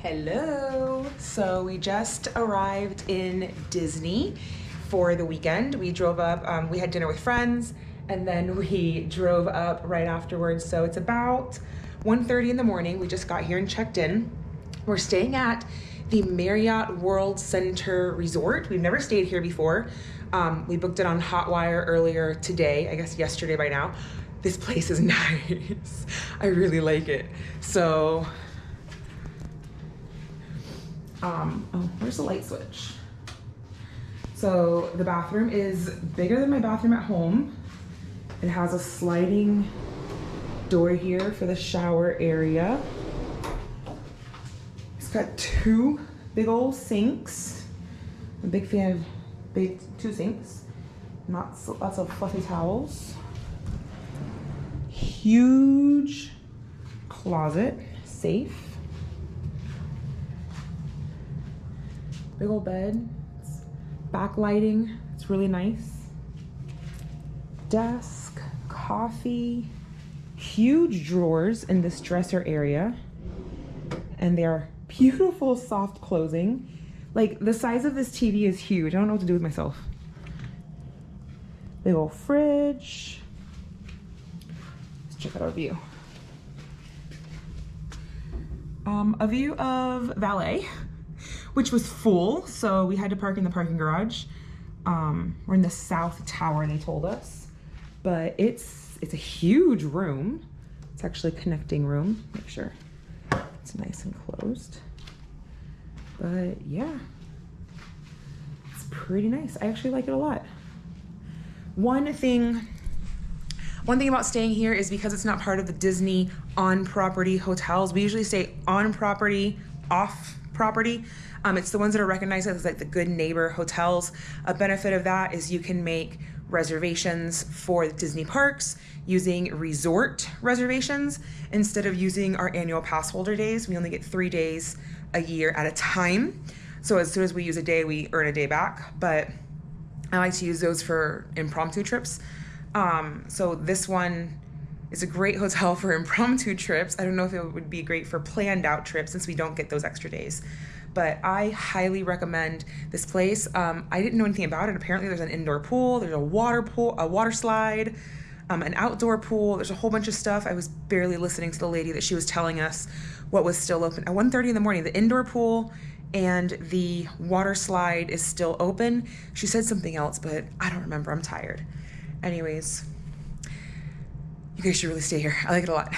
Hello. So we just arrived in Disney for the weekend. We drove up, we had dinner with friends, and then we drove up right afterwards. So it's about 1:30 in the morning. We just got here and checked in. We're staying at the Marriott World Center Resort. We've never stayed here before. We booked it on Hotwire earlier today, I guess yesterday by now. This place is nice. I really like it. So, oh, where's the light switch? So the bathroom is bigger than my bathroom at home. It has a sliding door here for the shower area. It's got two big old sinks. I'm a big fan of big two sinks. Lots of fluffy towels. Huge closet, safe. Big old bed. It's backlighting. It's really nice. Desk, coffee, huge drawers in this dresser area. And they're beautiful soft closing. Like, the size of this TV is huge. I don't know what to do with myself. Big old fridge. Let's check out our view. A view of valet, which was full, so we had to park in the parking garage. We're in the south tower, they told us, but it's a huge room. It's actually a connecting room. Make sure it's nice and closed. But yeah, it's pretty nice. I actually like it a lot. One thing about staying here is because it's not part of the Disney on-property hotels. We usually stay on-property, off-property. It's the ones that are recognized as like the Good Neighbor hotels. A benefit of that is you can make reservations for the Disney parks using resort reservations instead of using our annual pass holder days. We only get 3 days a year at a time. So as soon as we use a day, we earn a day back. But I like to use those for impromptu trips. So this one is a great hotel for impromptu trips. I don't know if it would be great for planned out trips since we don't get those extra days. But I highly recommend this place. I didn't know anything about it. Apparently there's an indoor pool, there's a water slide, an outdoor pool. There's a whole bunch of stuff. I was barely listening to the lady that she was telling us what was still open. At 1:30 in the morning, the indoor pool and the water slide is still open. She said something else, but I don't remember. I'm tired. Anyways, you guys should really stay here. I like it a lot.